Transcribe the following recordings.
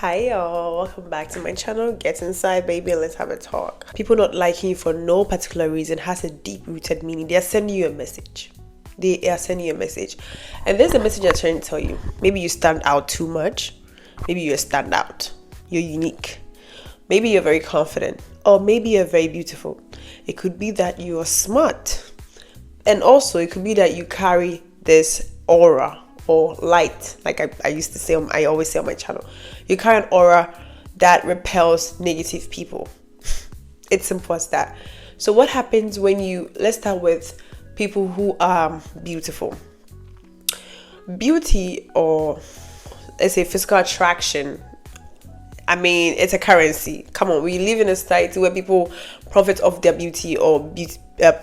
Hi y'all, welcome back to my channel. Get inside, baby, and let's have a talk. People not liking you for no particular reason has a deep-rooted meaning. They are sending you a message. And there's a message they're trying to tell you. Maybe you stand out too much. Maybe you're a standout. You're unique. Maybe you're very confident. Or maybe you're very beautiful. It could be that you're smart. And also, it could be that you carry this aura or light, like I used to say, I always say on my channel. You carry an aura that repels negative people. It's simple as that. So what happens when let's start with people who are beautiful. Beauty, or let's say physical attraction, it's a currency. Come on, we live in a society where people profit off their beauty or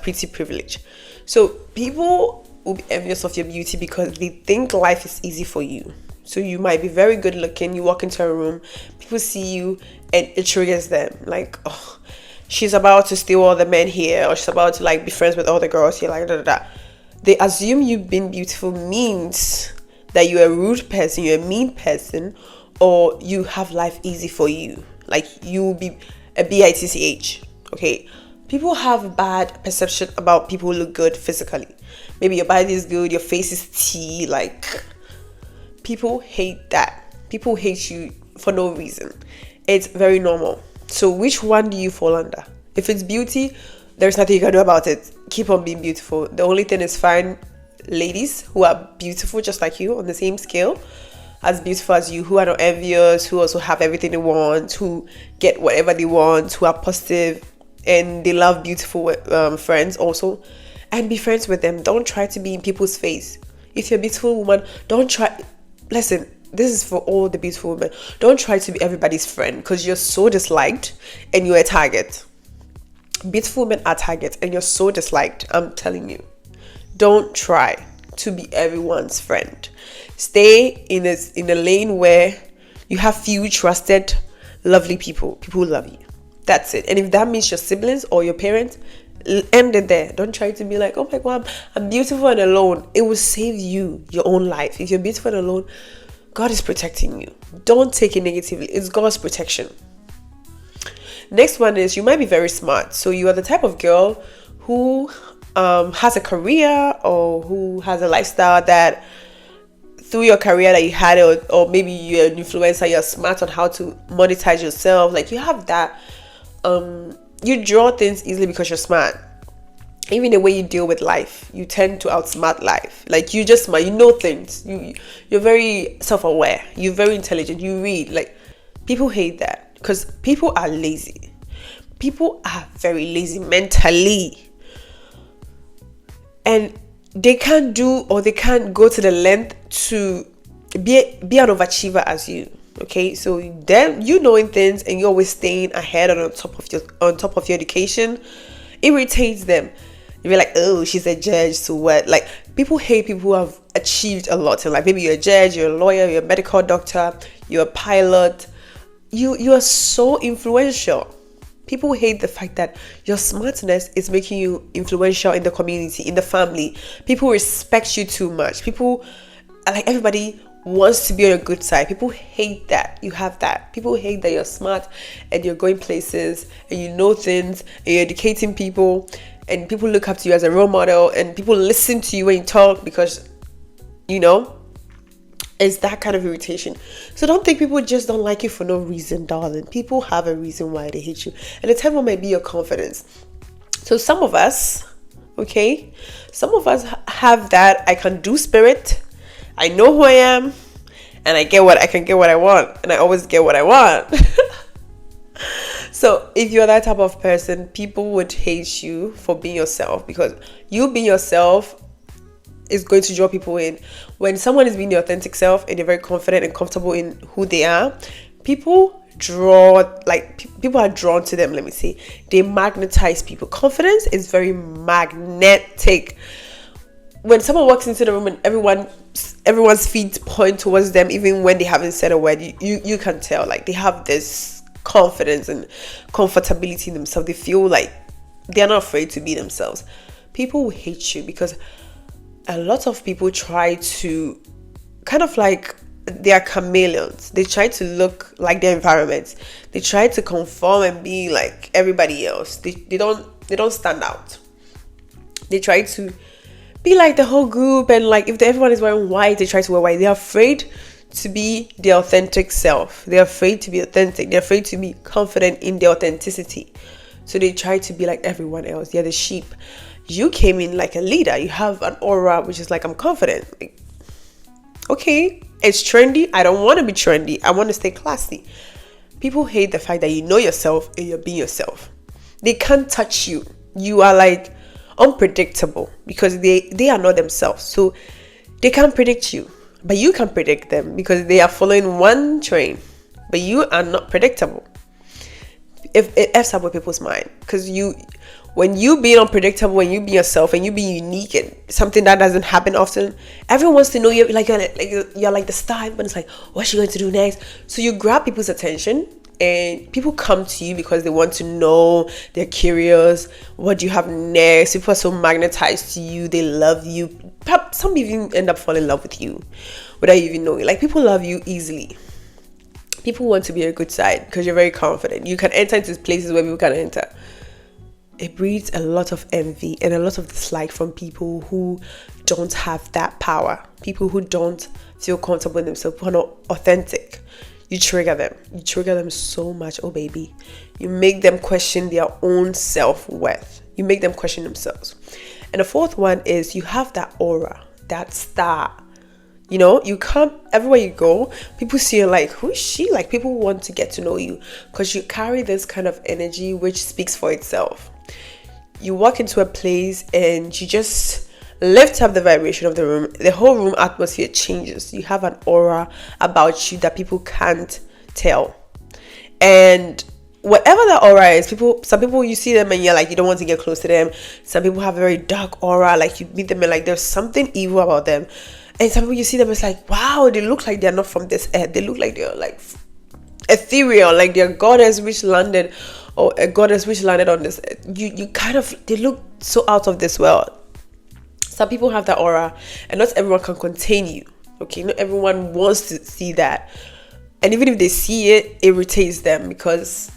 pretty privilege. So people will be envious of your beauty because they think life is easy for you. So you might be very good looking. You walk into a room, people see you, and it triggers them. Like, oh, she's about to steal all the men here, or she's about to be friends with all the girls here. Like, da da da. They assume you being beautiful means that you're a rude person, you're a mean person, or you have life easy for you. Like you will be a bitch. Okay. People have bad perception about people who look good physically. Maybe your body is good, your face is tea. Like, people hate that. People hate you for no reason. It's very normal. So which one do you fall under? If it's beauty, there's nothing you can do about it. Keep on being beautiful. The only thing is find ladies who are beautiful just like you, on the same scale, as beautiful as you, who are not envious, who also have everything they want, who get whatever they want, who are positive, and they love beautiful friends also, and be friends with them. Don't try to be in people's face. If you're a beautiful woman, don't try. Listen, this is for all the beautiful women. Don't try to be everybody's friend because you're so disliked and you're a target. Beautiful women are targets and you're so disliked. I'm telling you. Don't try to be everyone's friend. Stay in a lane where you have few trusted, lovely people. People who love you. That's it. And if that means your siblings or your parents, end it there. Don't try to be like, oh my God, I'm beautiful and alone. It will save you your own life. If you're beautiful and alone, God is protecting you. Don't take it negatively. It's God's protection. Next one is you might be very smart. So you are the type of girl who has a career or who has a lifestyle that through your career that you had, or maybe you're an influencer, you're smart on how to monetize yourself. Like you have that. You draw things easily because you're smart. Even the way you deal with life, you tend to outsmart life. Like you just smart, you know things. You're very self-aware. You're very intelligent. You read. Like people hate that because people are lazy. People are very lazy mentally, and they can't do or they can't go to the length to be an overachiever as you. Okay, so then you knowing things and you're always staying ahead and on top of your education irritates them. You're like, oh, she's a judge, so what? Like people hate people who have achieved a lot. And like maybe you're a judge, you're a lawyer, you're a medical doctor, you're a pilot. You are so influential. People hate the fact that your smartness is making you influential in the community, in the family. People respect you too much. People, like everybody wants to be on your good side. People hate that you have that. People hate that you're smart and you're going places and you know things and you're educating people and people look up to you as a role model and people listen to you when you talk because it's that kind of irritation. So don't think people just don't like you for no reason, darling. People have a reason why they hate you, and the time one might be your confidence. So some of us have that I can do spirit. I know who I am, and I can get what I want, and I always get what I want. So if you're that type of person, people would hate you for being yourself because you being yourself is going to draw people in. When someone is being their authentic self and they're very confident and comfortable in who they are, people are drawn to them. Let me say, they magnetize people. Confidence is very magnetic. When someone walks into the room and everyone's feet point towards them, even when they haven't said a word, you can tell. Like they have this confidence and comfortability in themselves. They feel like they're not afraid to be themselves. People will hate you because a lot of people try to kind of like they are chameleons. They try to look like their environment. They try to conform and be like everybody else. They don't stand out. They try to be like the whole group, and like if everyone is wearing white, they try to wear white. They're afraid to be their authentic self. They're afraid to be authentic. They're afraid to be confident in their authenticity. So they try to be like everyone else. They're the sheep. You came in like a leader. You have an aura which is like, I'm confident. Like, okay, it's trendy. I don't want to be trendy. I want to stay classy. People hate the fact that you know yourself and you're being yourself. They can't touch you. You are like unpredictable because they are not themselves. So they can't predict you. But you can predict them because they are following one train. But you are not predictable. If it F's up with people's mind, because when you being unpredictable, when you be yourself and you be unique and something that doesn't happen often, everyone wants to know you're like the star. But it's like, what's she going to do next? So you grab people's attention, and people come to you because they want to know. They're curious. What do you have next? People are so magnetized to you. They love you. Perhaps some even end up falling in love with you without you even knowing. Like, people love you easily. People want to be a good side because you're very confident. You can enter into places where people can enter. It breeds a lot of envy and a lot of dislike from people who don't have that power. People who don't feel comfortable in themselves, who are not authentic. You trigger them. You trigger them so much. Oh, baby. You make them question their own self-worth. You make them question themselves. And the fourth one is you have that aura, that star. You know, you come everywhere you go, people see you like, who is she? Like, people want to get to know you because you carry this kind of energy which speaks for itself. You walk into a place and you just lift up the vibration of the room. The whole room atmosphere changes. You have an aura about you that people can't tell. And whatever the aura is, some people you see them and you're like, you don't want to get close to them. Some people have a very dark aura, like you meet them and like there's something evil about them. And some people you see them, it's like, wow, they look like they're not from this earth. They look like they're like ethereal, like they're goddess which landed, or a goddess which landed on this earth. You kind of, they look so out of this world. Some people have that aura, and not everyone can contain you. Okay, not everyone wants to see that. And even if they see it, it irritates them because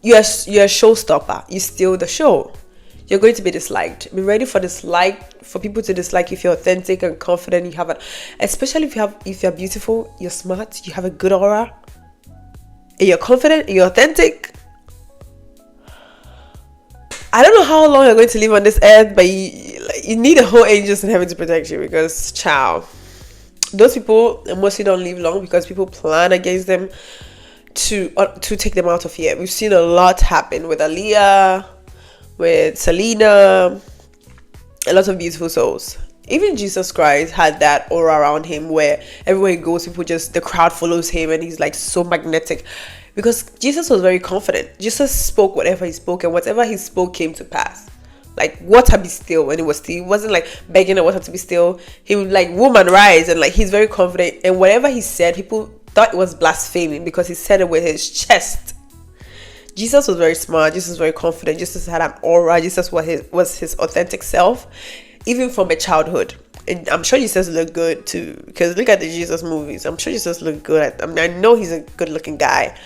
you're a showstopper. You steal the show. You're going to be disliked. Be ready for people to dislike you if you're authentic and confident. You have especially if you're beautiful, you're smart, you have a good aura, and you're confident, and you're authentic. I don't know how long you're going to live on this earth, but you need a whole angels in heaven to protect you because, ciao. Those people mostly don't live long because people plan against them to take them out of here. We've seen a lot happen with Aaliyah, with Selena, a lot of beautiful souls. Even Jesus Christ had that aura around him where everywhere he goes, the crowd follows him and he's like so magnetic. Because Jesus was very confident. Jesus spoke whatever he spoke, and whatever he spoke came to pass. Like, water be still, when it was still. He wasn't like begging the water to be still. He would like, woman, rise, and like he's very confident. And whatever he said, people thought it was blaspheming because he said it with his chest. Jesus was very smart. Jesus was very confident. Jesus had an aura. Jesus was his authentic self, even from a childhood. And I'm sure Jesus looked good too, because look at the Jesus movies. I'm sure Jesus looked good. I know he's a good-looking guy.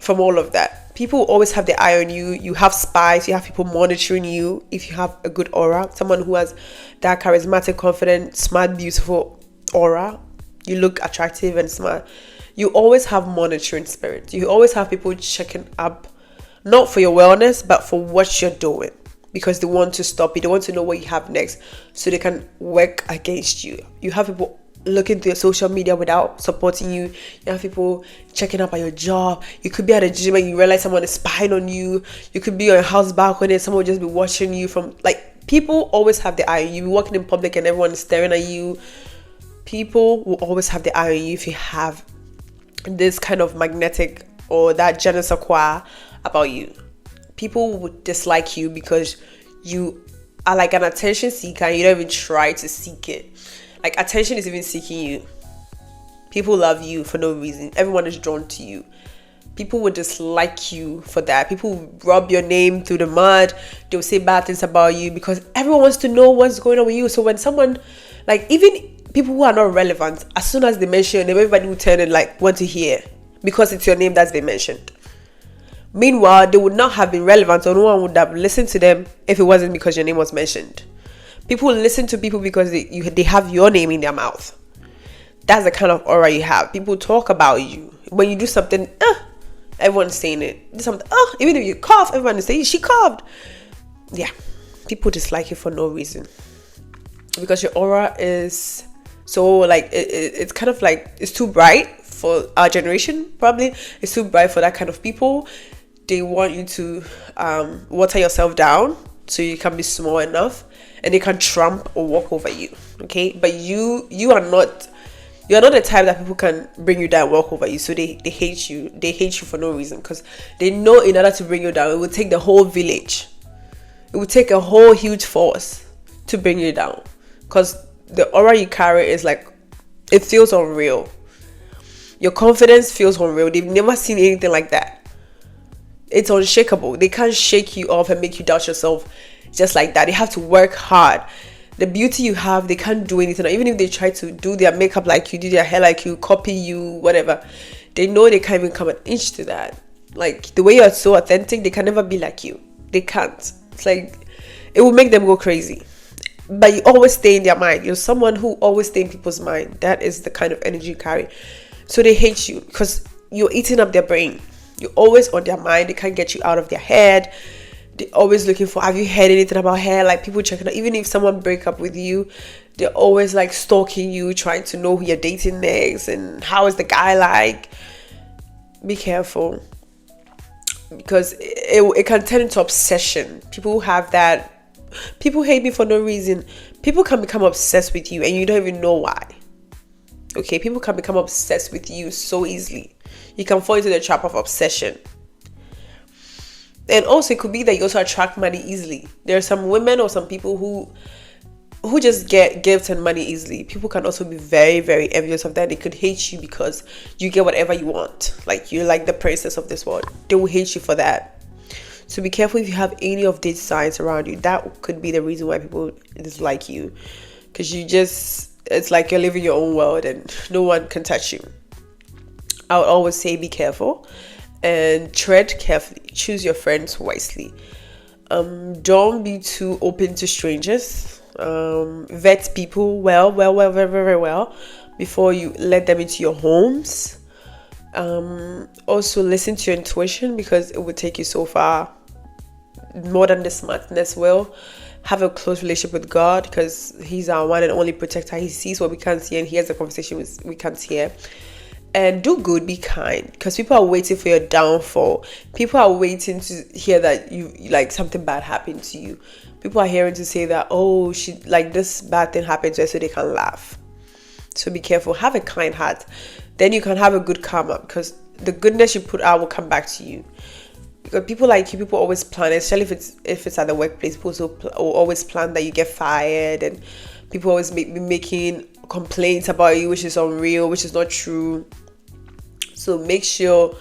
From all of that, people always have their eye on you. You have spies. You have people monitoring you. If you have a good aura, someone who has that charismatic, confident, smart, beautiful aura, you look attractive and smart. You always have monitoring spirits. You always have people checking up, not for your wellness, but for what you're doing, because they want to stop you. They want to know what you have next so they can work against you. You have people looking through your social media without supporting you. You have people checking up on your job. You could be at a gym and you realize someone is spying on you. You could be on your house balcony and someone will just be watching you from, like, people always have the eye on you. You're walking in public and everyone is staring at you. People will always have the eye on you if you have this kind of magnetic or that je ne sais quoi about you. People would dislike you because you are like an attention seeker and you don't even try to seek it. Like, attention is even seeking you. People love you for no reason. Everyone is drawn to you. People would dislike you for that. People will rub your name through the mud. They'll say bad things about you because everyone wants to know what's going on with you. So when someone, like, even people who are not relevant, as soon as they mention your name, everybody will turn and like want to hear, because it's your name that's been mentioned. Meanwhile, they would not have been relevant, or no one would have listened to them if it wasn't because your name was mentioned. People listen to people because they have your name in their mouth. That's the kind of aura you have. People talk about you. When you do something, everyone's saying it. Do something, even if you cough, everyone is saying, she coughed. Yeah, people dislike you for no reason. Because your aura is so like, it's kind of like, it's too bright for our generation, probably. It's too bright for that kind of people. They want you to water yourself down so you can be small enough, and they can tramp or walk over you. Okay, but you are not. You're not the type that people can bring you down, walk over you. So they hate you. They hate you for no reason, because they know in order to bring you down, it would take the whole village. It would take a whole huge force to bring you down, because the aura you carry is like, it feels unreal. Your confidence feels unreal. They've never seen anything like that. It's unshakable. They can't shake you off and make you doubt yourself just like that. They have to work hard. The beauty you have, they can't do anything. Even if they try to do their makeup like you, do their hair like you, copy you, whatever, they know they can't even come an inch to that. Like, the way you're so authentic, they can never be like you. They can't. It's like, it will make them go crazy. But you always stay in their mind. You're someone who always stay in people's mind. That is the kind of energy you carry. So they hate you because you're eating up their brain. You're always on their mind. They can't get you out of their head. They're always looking for, have you heard anything about her? Like, people checking out. Even if someone break up with you, they're always like stalking you, trying to know who you're dating next and how is the guy like. Be careful, because it can turn into obsession. People have that. People hate me for no reason. People can become obsessed with you and you don't even know why. Okay, people can become obsessed with you so easily. You can fall into the trap of obsession. And also, it could be that you also attract money easily. There are some women or some people who just get gifts and money easily. People can also be very, very envious of that. They could hate you because you get whatever you want. Like, you're like the princess of this world. They will hate you for that. So be careful if you have any of these signs around you. That could be the reason why people dislike you. Because it's like you're living your own world and no one can touch you. I would always say be careful and tread carefully. Choose your friends wisely. Don't be too open to strangers. Vet people very, very well before you let them into your homes. Also listen to your intuition, because it will take you so far, more than the smartness will. Have a close relationship with God, because He's our one and only protector. He sees what we can't see and hears the conversation we can't hear. And do good, be kind, because people are waiting for your downfall. People are waiting to hear that you like something bad happened to you. People are hearing to say that, oh, she like this bad thing happened to her, so they can laugh. So be careful. Have a kind heart. Then you can have a good karma, because the goodness you put out will come back to you. Because people like you, people always plan, especially if it's at the workplace. People always plan that you get fired, and people always be making complaints about you, which is unreal, which is not true. So make sure,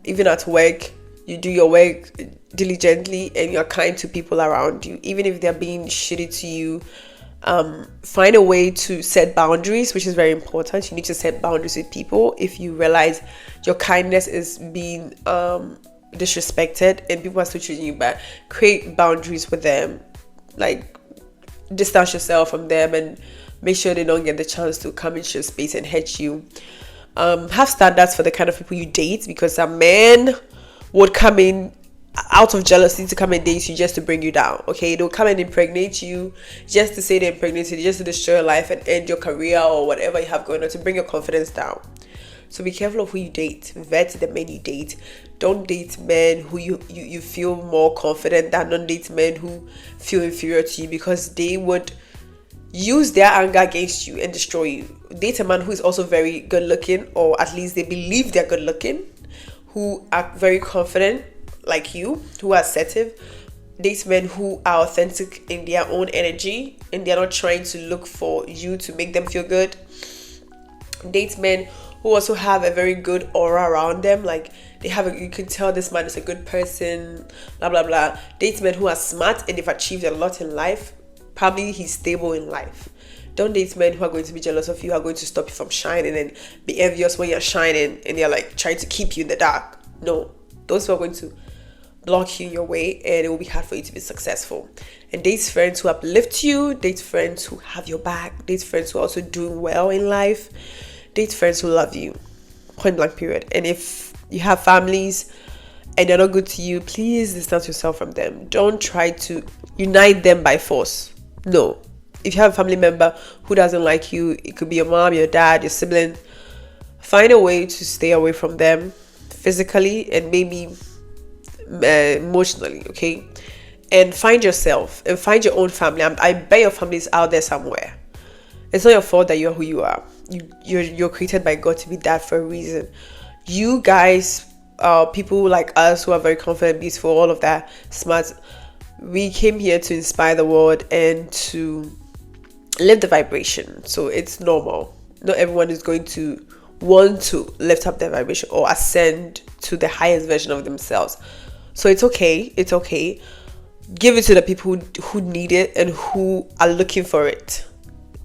even at work, you do your work diligently and you're kind to people around you, even if they're being shitty to you. Find a way to set boundaries, which is very important. You need to set boundaries with people. If you realize your kindness is being disrespected and people are still treating you bad, create boundaries with them. Like, distance yourself from them and make sure they don't get the chance to come into your space and hurt you. Have standards for the kind of people you date, because a man would come in out of jealousy to come and date you just to bring you down. Okay, they'll come and impregnate you just to say they impregnated you, just to destroy your life and end your career or whatever you have going on, to bring your confidence down. So be careful of who you date. Vet the men you date. Don't date men who you feel more confident than. Don't date men who feel inferior to you, because they would use their anger against you and destroy you. Date a man who is also very good looking, or at least they believe they're good looking, who are very confident like you, who are assertive. Date men who are authentic in their own energy and they're not trying to look for you to make them feel good. Date men who also have a very good aura around them, like you can tell this man is a good person, blah blah blah. Date men who are smart and they've achieved a lot in life. Probably he's stable in life. Don't date men who are going to be jealous of you, who are going to stop you from shining and be envious when you're shining, and they're like trying to keep you in the dark. No, those who are going to block you in your way, and it will be hard for you to be successful. And date friends who uplift you, date friends who have your back, date friends who are also doing well in life, date friends who love you. Point blank period. And if you have families and they're not good to you, please distance yourself from them. Don't try to unite them by force. No. If you have a family member who doesn't like you, it could be your mom, your dad, your sibling, find a way to stay away from them physically and maybe emotionally, okay? And find yourself and find your own family. I bet your family is out there somewhere. It's not your fault that you're who you are. You're created by God to be that for a reason. You guys, people like us who are very confident, beautiful, all of that, smart, we came here to inspire the world and to live the vibration. So it's normal. Not everyone is going to want to lift up their vibration or ascend to the highest version of themselves. So it's okay. It's okay. Give it to the people who need it and who are looking for it.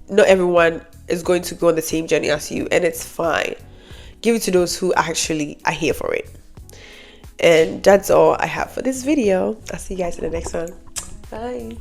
Not everyone is going to go on the same journey as you, and it's fine. Give it to those who actually are here for it. And that's all I have for this video. I'll see you guys in the next one. Bye.